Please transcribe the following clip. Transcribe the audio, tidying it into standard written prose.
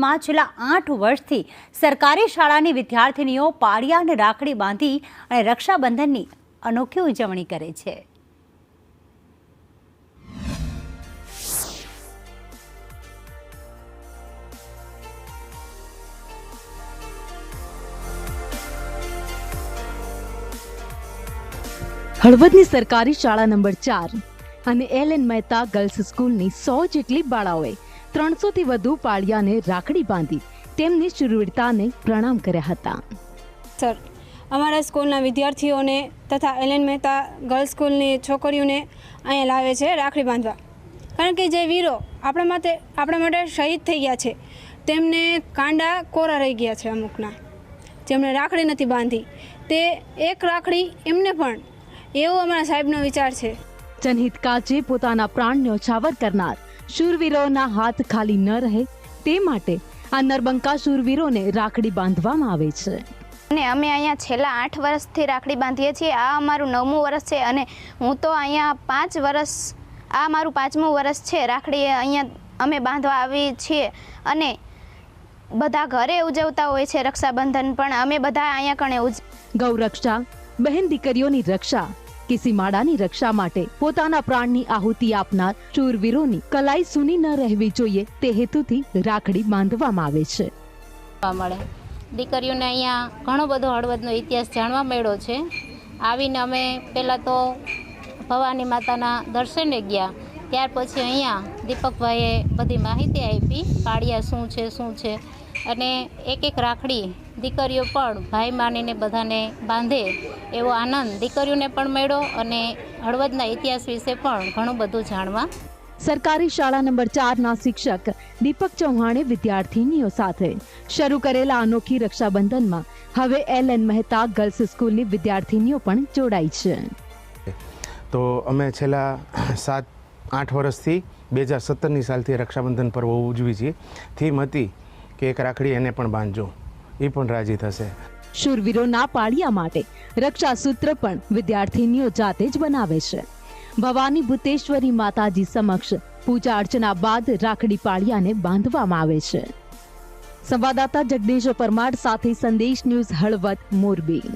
હળવદમાં છેલ્લા 8 વર્ષથી સરકારી શાળાની વિદ્યાર્થીનીઓ પાળિયાને રાખડી બાંધી અને રક્ષાબંધનની અનોખી ઉજવણી કરે છે। હળવદની સરકારી શાળા નંબર 4 અને એલ.એન. મહેતા ગર્લ્સ સ્કૂલની 100 જેટલી બાળાઓએ 300 થી વધુ પાળિયાને રાખડી બાંધી તેમની શૂરવીરતાને પ્રણામ કર્યા હતા। સર, અમારા સ્કૂલના વિદ્યાર્થીઓને તથા એલ.એન. મહેતા ગર્લ્સ સ્કૂલની છોકરીઓને અહીંયા લાવે છે રાખડી બાંધવા, કારણ કે જે વીરો આપણા માટે શહીદ થઈ ગયા છે તેમને કાંડા કોરા રહી ગયા છે, અમુકના જેમણે રાખડી નથી બાંધી, તે એક રાખડી એમને પણ, એવો અમારા સાહેબનો વિચાર છે। જનહિત કાજે પોતાના પ્રાણ ન્યોછાવર કરનાર શૂરવીરોના હાથ ખાલી ન રહે તે માટે આ નરબંકા શૂરવીરોને રાખડી બાંધવામાં આવે છે। અને અમે અહીંયા છેલ્લા 8 વર્ષથી રાખડી બાંધીએ છીએ। આ અમારું 9મું વર્ષ છે અને હું તો અહીંયા 5 વર્ષ, આ મારું 5મું વર્ષ છે રાખડી અહીંયા અમે બાંધવા આવી છીએ। અને બધા ઘરે ઉજવતા હોય છે રક્ષાબંધન, પણ અમે બધા અહીંયા કણે ગૌરક્ષા, બહેન દીકરીઓની રક્ષા કે સીમાડાની રક્ષા માટે પોતાના પ્રાણની આહુતિ આપનાર શૂરવીરોની કલાઈ સૂની ન રહેવી જોઈએ તે હેતુથી રાખડી બાંધવામાં આવે છે। દીકરીઓને અહીંયા ઘણો બધો હળવદનો ઇતિહાસ જાણવા મળ્યો છે। આવીને અમે પહેલાં તો ભવાની માતાના દર્શને ગયા, ત્યાર પછી અહીંયા દીપકભાઈએ બધી માહિતી આપી પાળિયા શું છે અને એક રાખડી દીકરીઓ પણ ભાઈ માનીને બધાને બાંધે એવો આનંદ દીકરીઓને પણ મળ્યો અને હળવદના ઇતિહાસ વિશે પણ ઘણું બધું જાણવા। સરકારી શાળા નંબર 4ના શિક્ષક દીપક ચૌહાણે વિદ્યાર્થીનીઓ સાથે શરૂ કરેલા અનોખી રક્ષાબંધનમાં હવે એલ.એન. મહેતા ગર્લ્સ સ્કૂલની વિદ્યાર્થીનીઓ પણ જોડાઈ છે। તો અમે છેલ્લા 7-8 વર્ષથી 2017ની સાલથી રક્ષાબંધન પર્વ ઉજવી છીએ। થીમ હતી કે એક રાખડી એને પણ બાંધજો, એ પણ રાજી થશે। શૂરવીરોના પાળિયા માટે રક્ષાસૂત્ર પણ વિદ્યાર્થીનીઓ જાતે જ બનાવે છે। ભવાની ભૂતેશ્વરી માતાજી સમક્ષ પૂજા અર્ચના બાદ રાખડી પાળિયાને બાંધવામાં આવે છે। સંવાદદાતા જગદીશ પરમાર સાથે સંદેશ ન્યૂઝ, હળવદ, મોરબી।